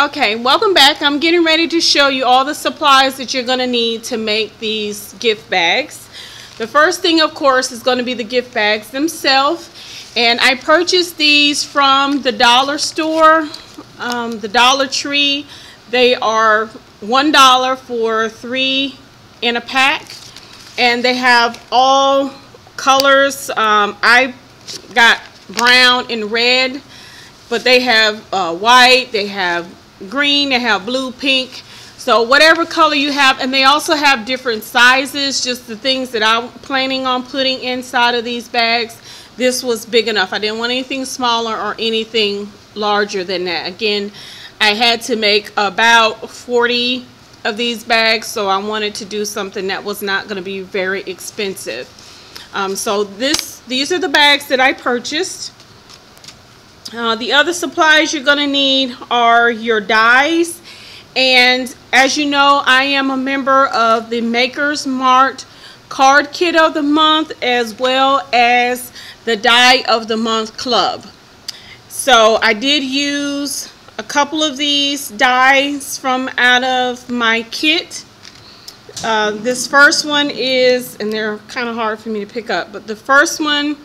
Okay, welcome back. I'm getting ready to show you all the supplies that you're going to need to make these gift bags. The first thing, of course, is going to be the gift bags themselves. And I purchased these from the dollar store, the Dollar Tree. They are $1 for 3 in a pack. And they have all colors. I got brown and red, but they have white, they have green, they have blue, pink, so whatever color you have. And they also have different sizes, just the things that I'm planning on putting inside of these bags. This was big enough. I didn't want anything smaller or anything larger than that. Again, I had to make about 40 of these bags, so I wanted to do something that was not going to be very expensive. So these are the bags that I purchased. The other supplies you're going to need are your dies, and as you know, I am a member of the Makers Mart Card Kit of the Month as well as the Die of the Month Club. So I did use a couple of these dies from out of my kit. This first one is, and they're kind of hard for me to pick up, but the first one,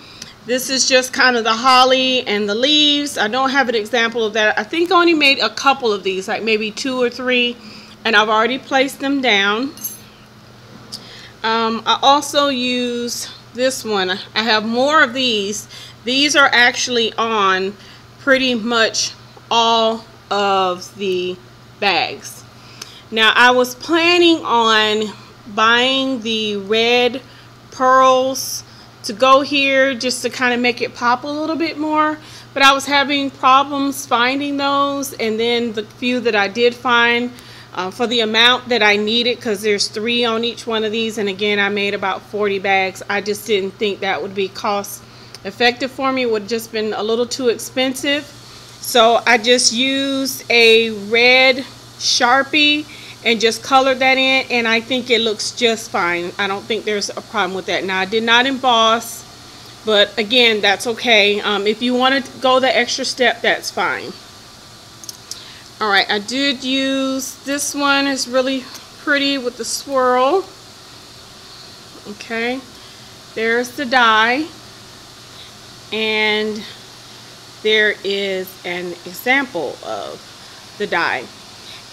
this is just kind of the holly and the leaves. I don't have an example of that. I think I only made a couple of these, like maybe 2 or 3, and I've already placed them down. I also use this one. I have more of these. These are actually on pretty much all of the bags. Now, I was planning on buying the red pearls to go here just to kind of make it pop a little bit more, but I was having problems finding those. And then the few that I did find, for the amount that I needed, because there's 3 on each one of these, and again I made about 40 bags, I just didn't think that would be cost effective for me. It would have just been a little too expensive. So I just used a red Sharpie and just colored that in, and I think it looks just fine. I don't think there's a problem with that. Now, I did not emboss, but again, that's okay. If you want to go the extra step, that's fine. All right, I did use this one. It's really pretty with the swirl. Okay, there's the die, and there is an example of the die.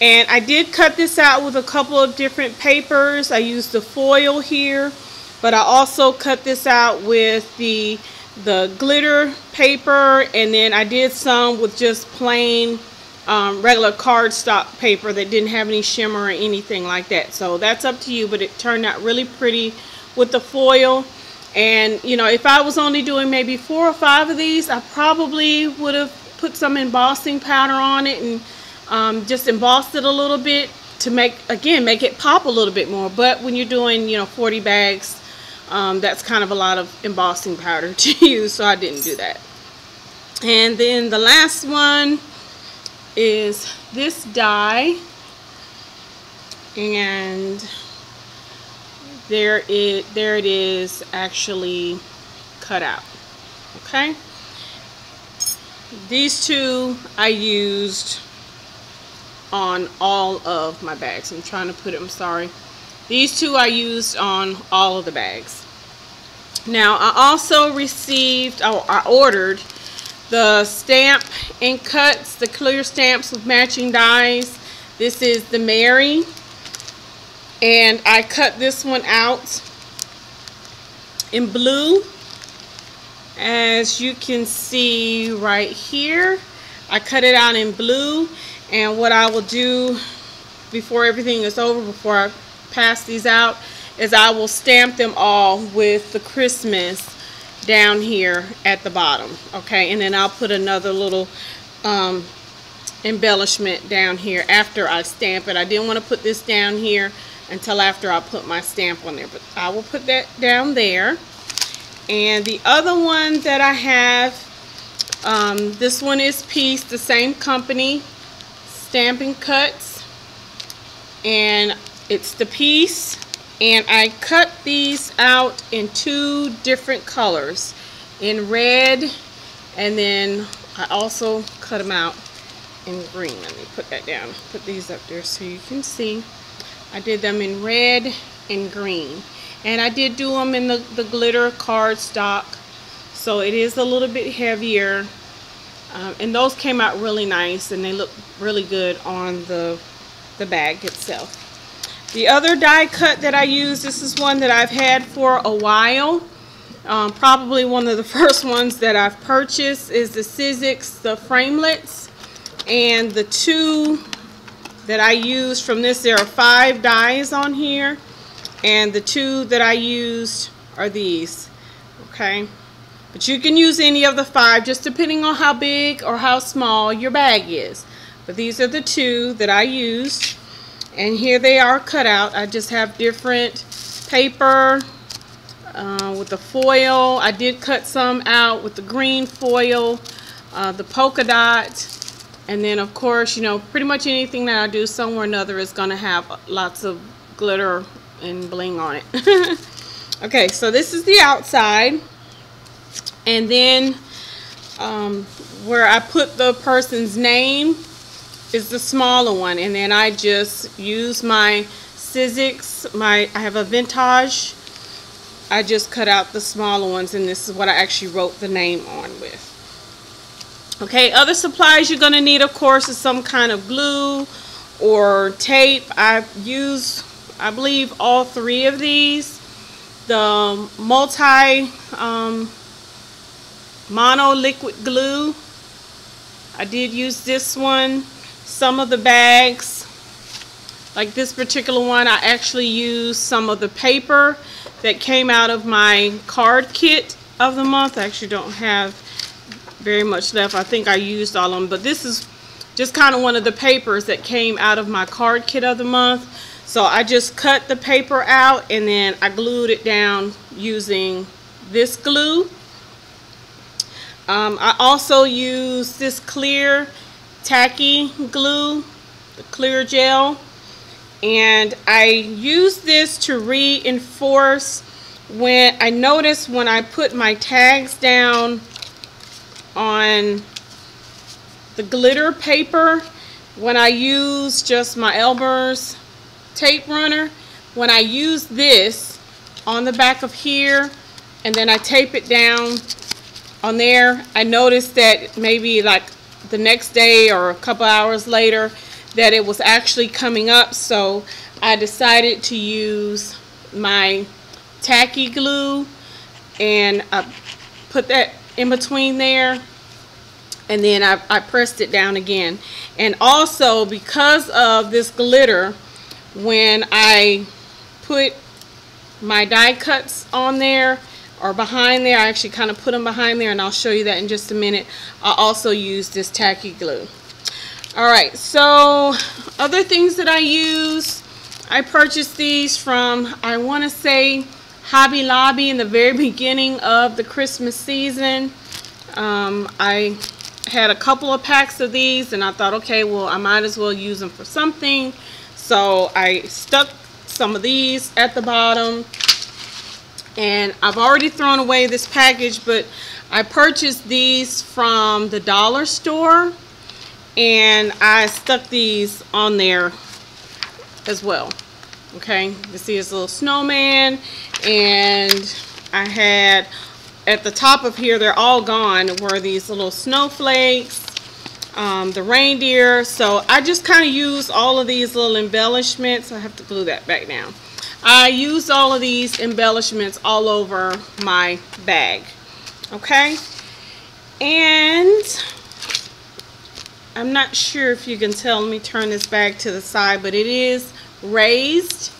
And I did cut this out with a couple of different papers. I used the foil here, but I also cut this out with the glitter paper, and then I did some with just plain regular cardstock paper that didn't have any shimmer or anything like that. So that's up to you, but it turned out really pretty with the foil. And you know, if I was only doing maybe 4 or 5 of these, I probably would have put some embossing powder on it and just embossed it a little bit to make it pop a little bit more. But when you're doing, you know, 40 bags, that's kind of a lot of embossing powder to use, so I didn't do that. And then the last one is this die, and there it is actually cut out. Okay, these 2 I used on all of my bags. I'm trying to put it, I'm sorry. These 2 I used on all of the bags. Now, I also received, I ordered the stamp and cuts, the clear stamps with matching dies. This is the Mary, and I cut this one out in blue, as you can see right here. I cut it out in blue. And what I will do before everything is over, before I pass these out, is I will stamp them all with the Christmas down here at the bottom. Okay, and then I'll put another little embellishment down here after I stamp it. I didn't want to put this down here until after I put my stamp on there, but I will put that down there. And the other one that I have, this one is Peace, the same company, Stamping Cuts, and it's the Peace. And I cut these out in 2 different colors, in red, and then I also cut them out and green. Let me put that down. Put these up there so you can see. I did them in red and green. And I did do them in the glitter cardstock. So it is a little bit heavier. And those came out really nice, and they look really good on the bag itself. The other die cut that I use, this is one that I've had for a while. Probably one of the first ones that I've purchased is the Sizzix, the framelets. And the two that I use from this, there are 5 dies on here. And the 2 that I used are these. Okay. But you can use any of the 5, just depending on how big or how small your bag is. But these are the 2 that I used. And here they are cut out. I just have different paper with the foil. I did cut some out with the green foil, the polka dot. And then, of course, you know, pretty much anything that I do somewhere or another is going to have lots of glitter and bling on it. Okay, so this is the outside. And then where I put the person's name is the smaller one, and then I just use my Sizzix, I have a vintage. I just cut out the smaller ones, and this is what I actually wrote the name on with. Okay, other supplies you're going to need, of course, is some kind of glue or tape. I use, I believe, all 3 of these. The mono liquid glue, I did use this one. Some of the bags, like this particular one, I actually used some of the paper that came out of my card kit of the month. I actually don't have very much left. I think I used all of them, but this is just kind of one of the papers that came out of my card kit of the month. So I just cut the paper out, and then I glued it down using this glue. I also use this clear tacky glue, the clear gel, and I use this to reinforce when I notice when I put my tags down on the glitter paper, when I use just my Elmer's tape runner, when I use this on the back of here and then I tape it down on there, I noticed that maybe like the next day or a couple hours later that it was actually coming up, so I decided to use my tacky glue, and I put that in between there, and then I pressed it down again. And also, because of this glitter, when I put my die cuts on there or behind there, I actually kind of put them behind there, and I'll show you that in just a minute. I also use this tacky glue. Alright, so other things that I use, I purchased these from, I want to say, Hobby Lobby in the very beginning of the Christmas season. I had a couple of packs of these, and I thought, okay, well, I might as well use them for something. So I stuck some of these at the bottom. And I've already thrown away this package, but I purchased these from the dollar store, and I stuck these on there as well. Okay, you see this little snowman, and I had at the top of here, they're all gone, were these little snowflakes, the reindeer. So I just kind of use all of these little embellishments. I have to glue that back down. I used all of these embellishments all over my bag. Okay, and I'm not sure if you can tell. Let me turn this bag to the side, but it is raised,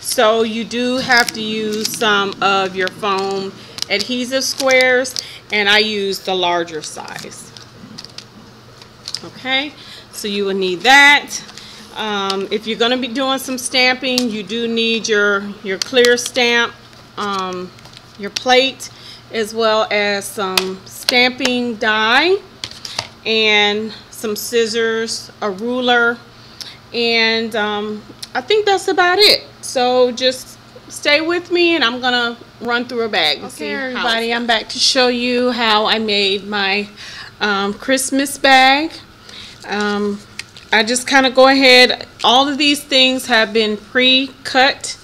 so you do have to use some of your foam adhesive squares, and I used the larger size. Okay, so you will need that. If you're going to be doing some stamping, you do need your clear stamp, your plate, as well as some stamping die, and some scissors, a ruler, and I think that's about it. So just stay with me, and I'm gonna run through a bag. Okay, everybody, I'm back to show you how I made my Christmas bag. I just kind of go ahead, all of these things have been pre-cut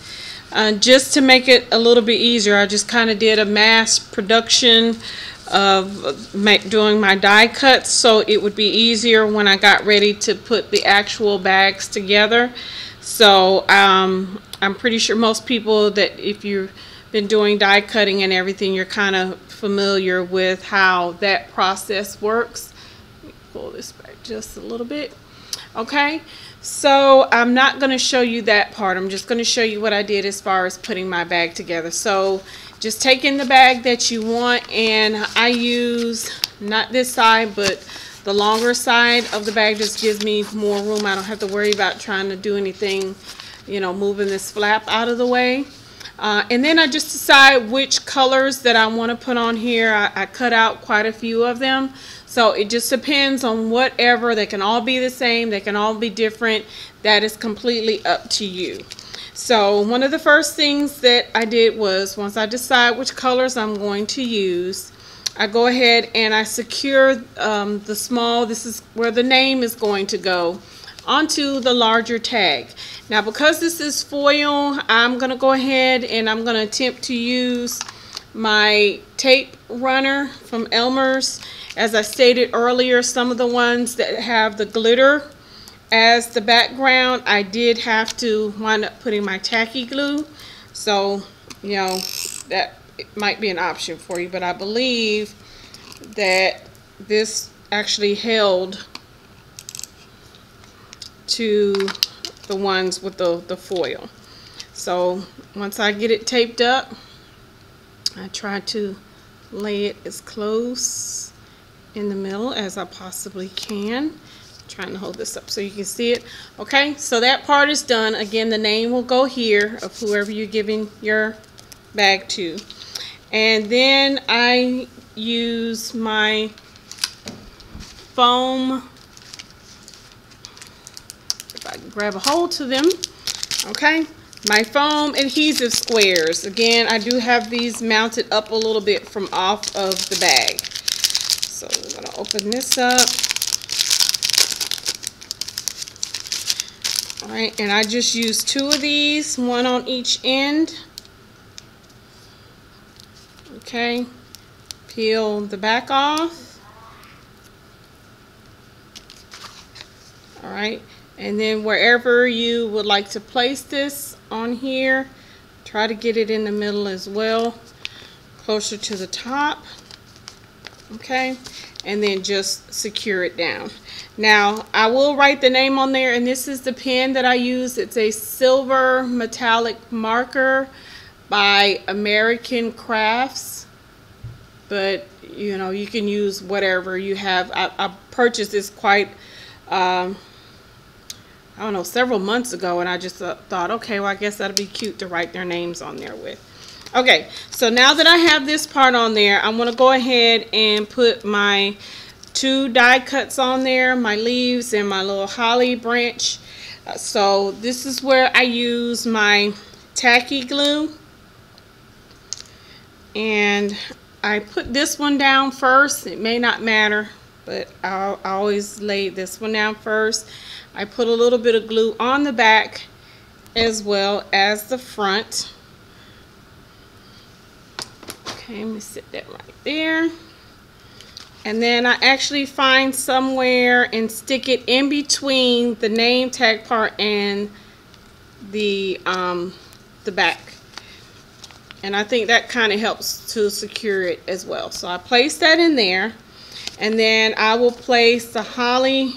just to make it a little bit easier. I just kind of did a mass production of doing my die cuts, so it would be easier when I got ready to put the actual bags together. So I'm pretty sure most people, that if you've been doing die cutting and everything, you're kind of familiar with how that process works. Let me pull this back just a little bit. Okay, so I'm not going to show you that part. I'm just going to show you what I did as far as putting my bag together. So just take in the bag that you want, and I use not this side but the longer side of the bag. Just gives me more room. I don't have to worry about trying to do anything, you know, moving this flap out of the way. And then I just decide which colors that I want to put on here. I cut out quite a few of them, so it just depends on whatever. They can all be the same, they can all be different. That is completely up to you. So one of the first things that I did was, once I decide which colors I'm going to use, I go ahead and I secure the small, this is where the name is going to go, onto the larger tag. Now because this is foil, I'm going to go ahead and I'm going to attempt to use my tape runner from Elmer's. As I stated earlier, some of the ones that have the glitter as the background, I did have to wind up putting my tacky glue. So, you know, that it might be an option for you, but I believe that this actually held to the ones with the foil. So once I get it taped up, I try to lay it as close in the middle as I possibly can. I'm trying to hold this up so you can see it. Okay, so that part is done. Again, the name will go here of whoever you're giving your bag to. And then I use my foam, if I can grab a hold to them, okay, my foam adhesive squares. Again, I do have these mounted up a little bit from off of the bag. So we're going to open this up. Alright, and I just use 2 of these, one on each end. Okay, peel the back off. Alright, and then wherever you would like to place this on here, try to get it in the middle as well, closer to the top. Okay, and then just secure it down. Now I will write the name on there, and this is the pen that I use. It's a silver metallic marker by American Crafts, but you know, you can use whatever you have. I purchased this quite I don't know, several months ago, and I just thought, okay, well, I guess that'll be cute to write their names on there with. Okay, so now that I have this part on there, I'm going to go ahead and put my 2 die cuts on there, my leaves and my little holly branch. So this is where I use my tacky glue. And I put this one down first. It may not matter, but I always lay this one down first. I put a little bit of glue on the back as well as the front. Okay, let me sit that right there. And then I actually find somewhere and stick it in between the name tag part and the back. And I think that kind of helps to secure it as well. So I place that in there, and then I will place the holly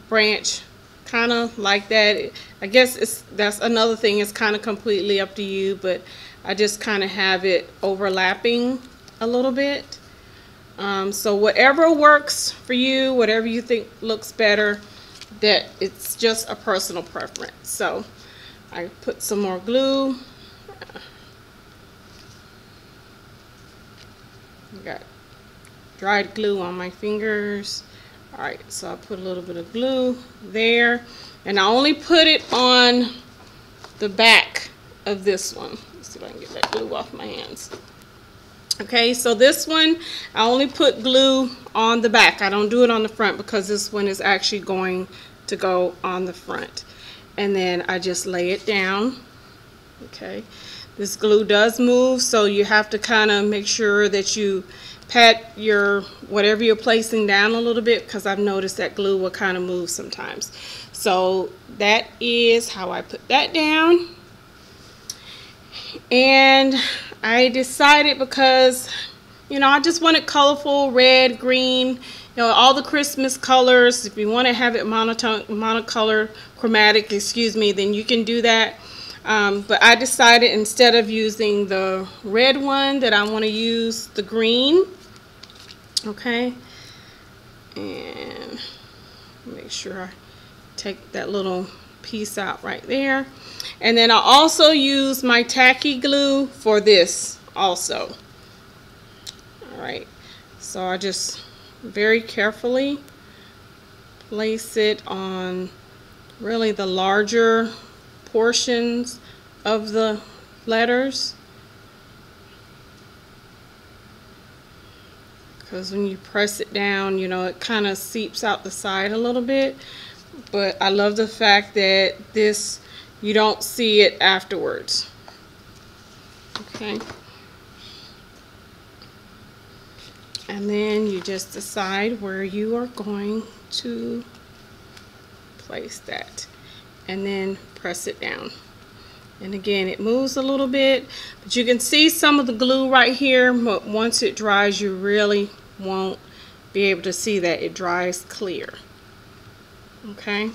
branch kind of like that. I guess that's another thing. It's kind of completely up to you, but I just kind of have it overlapping a little bit. So whatever works for you, whatever you think looks better, that it's just a personal preference. So I put some more glue. Got dried glue on my fingers. Alright, so I put a little bit of glue there, and I only put it on the back of this one. Let's see if I can get that glue off my hands. Okay, so this one I only put glue on the back. I don't do it on the front because this one is actually going to go on the front. And then I just lay it down. Okay, this glue does move, so you have to kind of make sure that you pat your whatever you're placing down a little bit, because I've noticed that glue will kind of move sometimes. So that is how I put that down. And I decided, because I just wanted colorful, red, green, all the Christmas colors. If you want to have it monocolor, chromatic, then you can do that. But I decided, instead of using the red one, that I want to use the green. Okay, and make sure I take that little piece out right there. And then I also use my tacky glue for this also. All right, so I just very carefully place it on really the larger portions of the letters, because when you press it down, it kind of seeps out the side a little bit. But I love the fact that this, you don't see it afterwards. Okay, and then you just decide where you are going to place that, and then press it down. And again, it moves a little bit, but you can see some of the glue right here, but once it dries, you really won't be able to see that. It dries clear. Okay,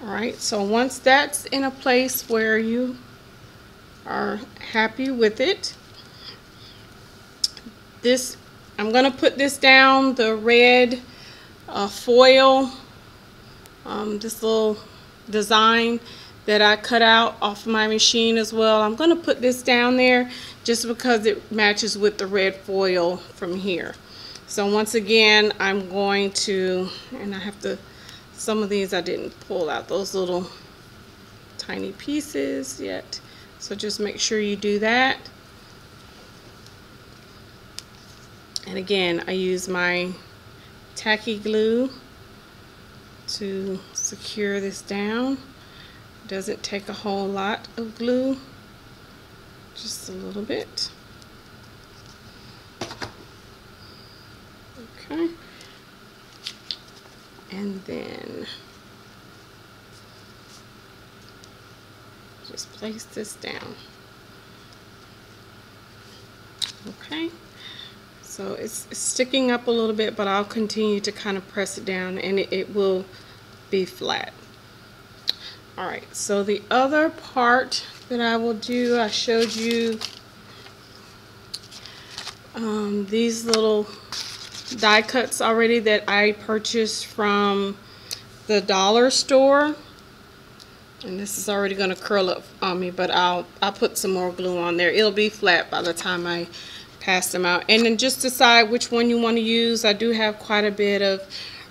all right, so once that's in a place where you are happy with it, I'm going to put this down, the red foil, this little design that I cut out off my machine as well. I'm going to put this down there just because it matches with the red foil from here. So once again, I'm going to, and I have to, some of these I didn't pull out those little tiny pieces yet. So just make sure you do that. And again, I use my tacky glue to secure this down. It doesn't take a whole lot of glue, just a little bit. Okay, and then just place this down. Okay, so it's sticking up a little bit, but I'll continue to kind of press it down, and it will be flat. All right, so the other part that I will do, I showed you these little die cuts already that I purchased from the dollar store, and this is already going to curl up on me, but I'll put some more glue on there. It'll be flat by the time I pass them out. And then just decide which one you want to use. I do have quite a bit of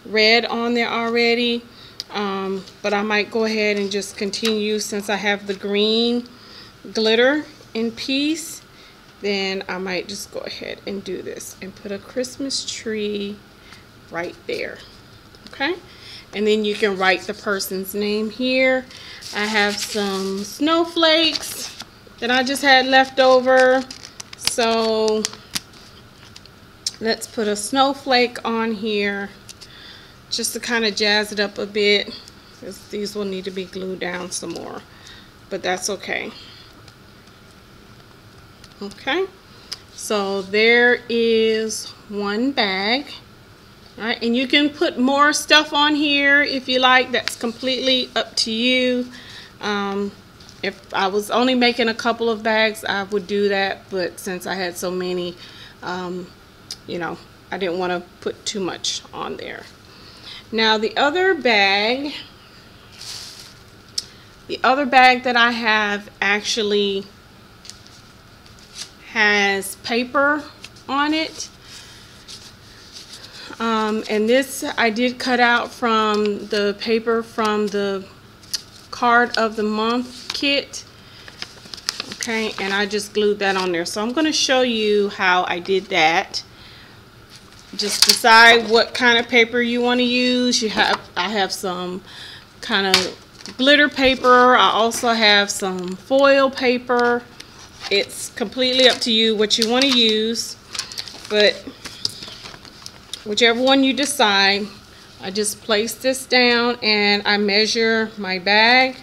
red on there already, but I might go ahead and just continue, since I have the green glitter in piece. Then I might just go ahead and do this and put a Christmas tree right there. Okay, and then you can write the person's name here. I have some snowflakes that I just had left over, so let's put a snowflake on here just to kind of jazz it up a bit, because these will need to be glued down some more, but that's okay. Okay, so there is one bag. All right, and you can put more stuff on here if you like. That's completely up to you. If I was only making a couple of bags, I would do that, but since I had so many, you know, I didn't want to put too much on there. Now the other bag that I have actually has paper on it, and this I did cut out from the paper from the card of the month kit. Okay, and I just glued that on there. So I'm going to show you how I did that. Just decide what kind of paper you want to use. I have some kind of glitter paper. I also have some foil paper. It's completely up to you what you want to use, but whichever one you decide, I just place this down and I measure my bag.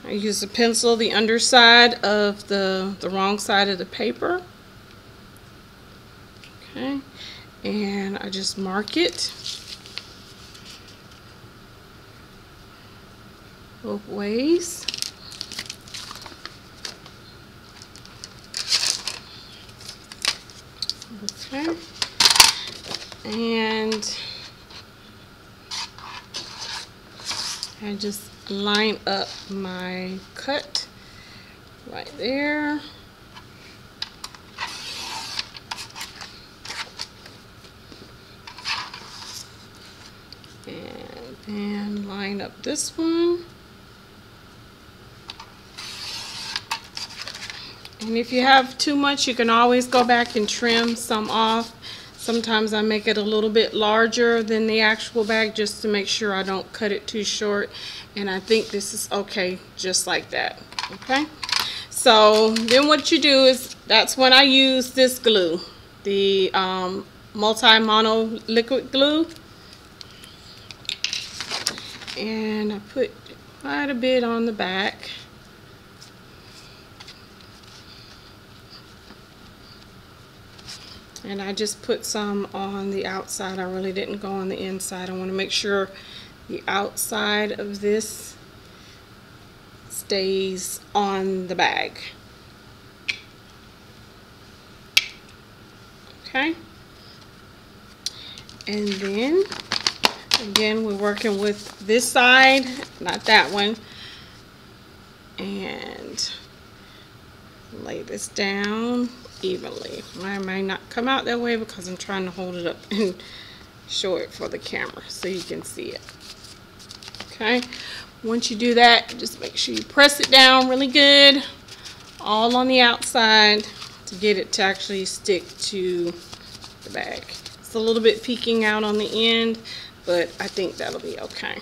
I use a pencil, the underside of the wrong side of the paper. Okay, and I just mark it both ways. Okay, and I just line up my cut right there. And line up this one. And if you have too much, you can always go back and trim some off. Sometimes I make it a little bit larger than the actual bag just to make sure I don't cut it too short. And I think this is okay just like that. Okay, so then what you do is, that's when I use this glue, the multi-mono liquid glue. And I put quite a bit on the back. And I just put some on the outside. I really didn't go on the inside. I want to make sure the outside of this stays on the bag. Okay. And then again, we're working with this side, not that one. And lay this down evenly. I may not come out that way because I'm trying to hold it up and show it for the camera so you can see it. Okay, once you do that, just make sure you press it down really good, all on the outside, to get it to actually stick to the bag. It's a little bit peeking out on the end, but I think that'll be okay.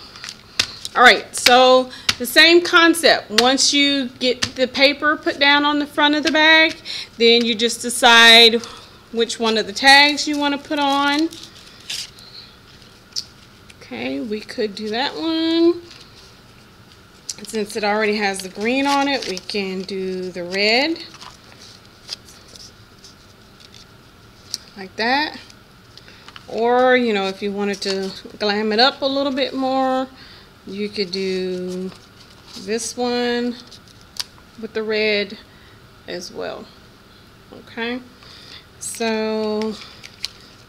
Alright, so the same concept. Once you get the paper put down on the front of the bag, then you just decide which one of the tags you want to put on. Okay, we could do that one. Since it already has the green on it, we can do the red. Like that. Or, you know, if you wanted to glam it up a little bit more, you could do this one with the red as well. Okay, so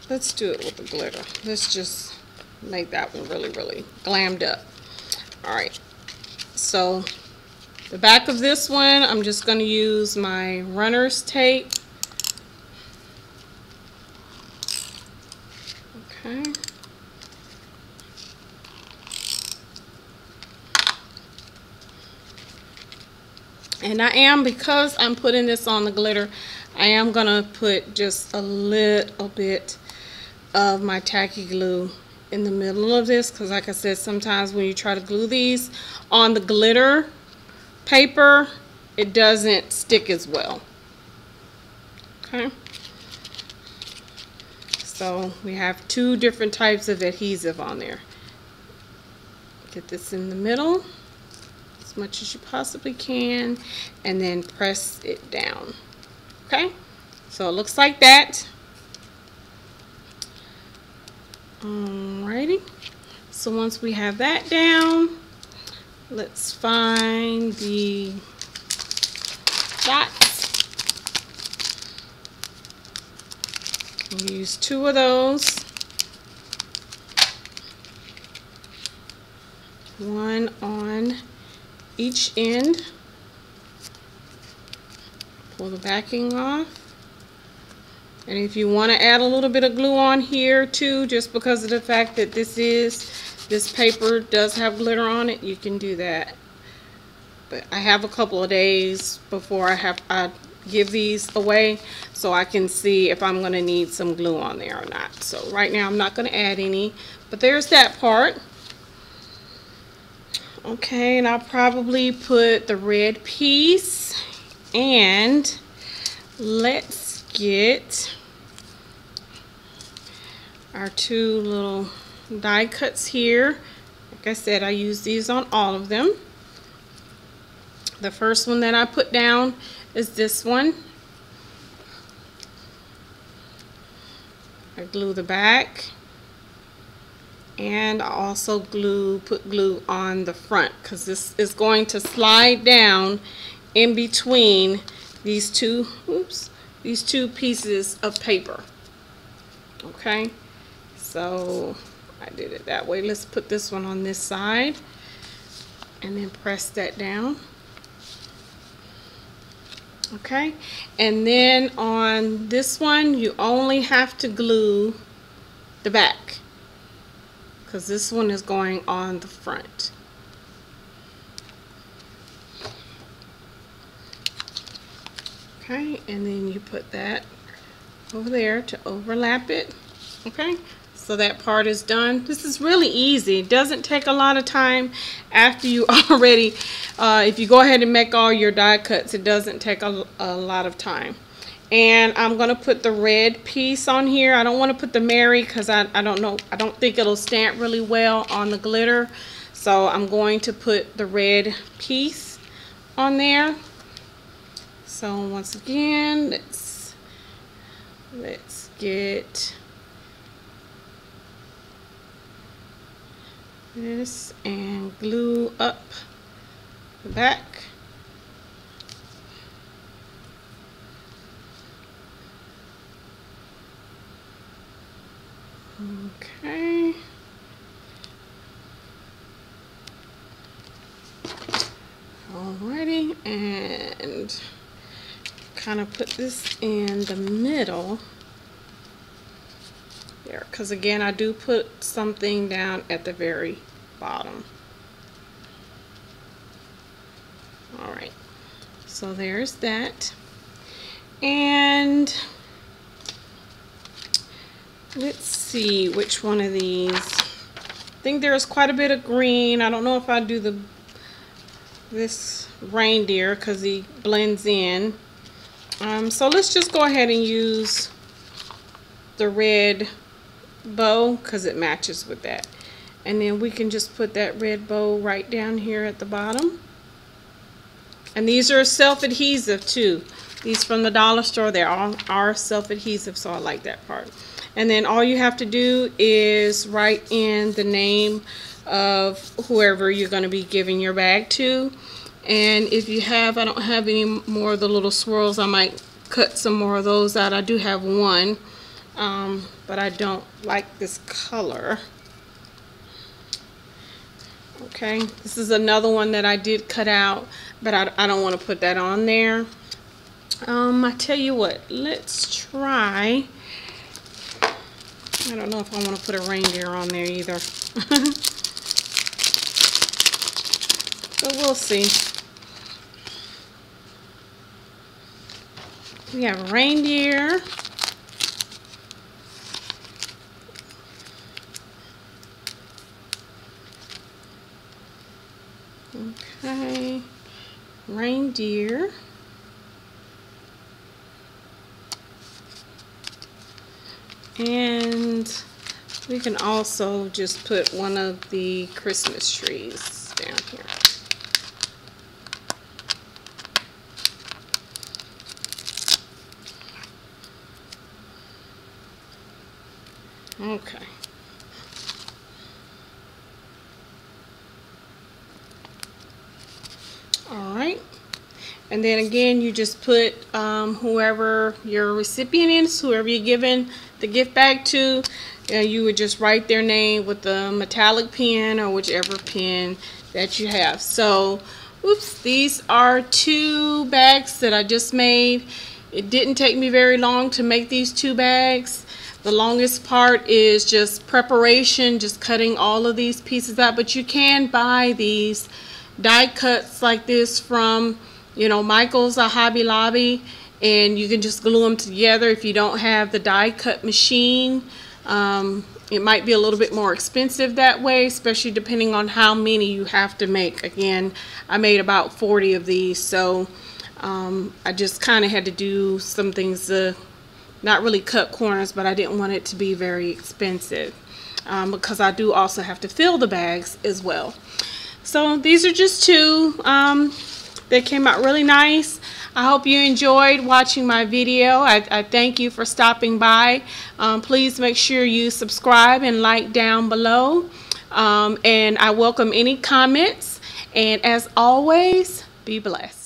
let's do it with the glitter. Let's just make that one really, really glammed up. Alright, so the back of this one, I'm just going to use my runner's tape. Okay. And because I'm putting this on the glitter, I am going to put just a little bit of my tacky glue in the middle of this, because like I said, sometimes when you try to glue these on the glitter paper, it doesn't stick as well. Okay. So we have two different types of adhesive on there. Get this in the middle as much as you possibly can, and then press it down. Okay, so it looks like that. Alrighty, so once we have that down, let's find the dots. Use two of those. One on each end. Pull the backing off. And if you want to add a little bit of glue on here too, just because of the fact that this paper does have glitter on it, you can do that. but I have a couple of days before I give these away, so I can see if I'm going to need some glue on there or not. So right now I'm not going to add any, but there's that part. Okay, and I'll probably put the red piece, and let's get our two little die cuts here. Like I said, I use these on all of them. The first one that I put down is this one. I glue the back, and I also put glue on the front, because this is going to slide down in between these two pieces of paper. Okay, so I did it that way. Let's put this one on this side and then press that down. Okay, and then on this one you only have to glue the back, because this one is going on the front. Okay, and then you put that over there to overlap it. Okay, so that part is done. This is really easy. It doesn't take a lot of time after you already, if you go ahead and make all your die cuts, it doesn't take a lot of time. And I'm going to put the red piece on here. I don't want to put the Mary because I don't think it'll stamp really well on the glitter. So I'm going to put the red piece on there. So once again, let's get this and glue up the back. Okay. Alrighty, and kind of put this in the middle there, because again I do put something down at the very bottom. Alright, so there's that. And let's see which one of these. I think there's quite a bit of green. I don't know if I do this reindeer because he blends in. So let's just go ahead and use the red bow because it matches with that. And then we can just put that red bow right down here at the bottom. And these are self-adhesive too. These from the dollar store, they all are self-adhesive, so I like that part. And then all you have to do is write in the name of whoever you're going to be giving your bag to. And if you have, I don't have any more of the little swirls, I might cut some more of those out. I do have one, but I don't like this color. Okay, this is another one that I did cut out, but I don't want to put that on there. I tell you what, let's try. I don't know if I want to put a reindeer on there either. But we'll see. We have reindeer. Okay, reindeer. And we can also just put one of the Christmas trees down here. Okay. Alright. And then again, you just put whoever your recipient is, whoever you're giving the gift bag to, you would just write their name with the metallic pen or whichever pen that you have. So, oops, these are 2 bags that I just made. It didn't take me very long to make these 2 bags. The longest part is just preparation, just cutting all of these pieces out, but you can buy these die cuts like this from, you know, Michael's or Hobby Lobby, and you can just glue them together. If you don't have the die cut machine, it might be a little bit more expensive that way, especially depending on how many you have to make. Again, I made about 40 of these, so I just kind of had to do some things to not really cut corners, but I didn't want it to be very expensive, because I do also have to fill the bags as well. So these are just two. They came out really nice. I hope you enjoyed watching my video. I thank you for stopping by. Please make sure you subscribe and like down below. And I welcome any comments. And as always, be blessed.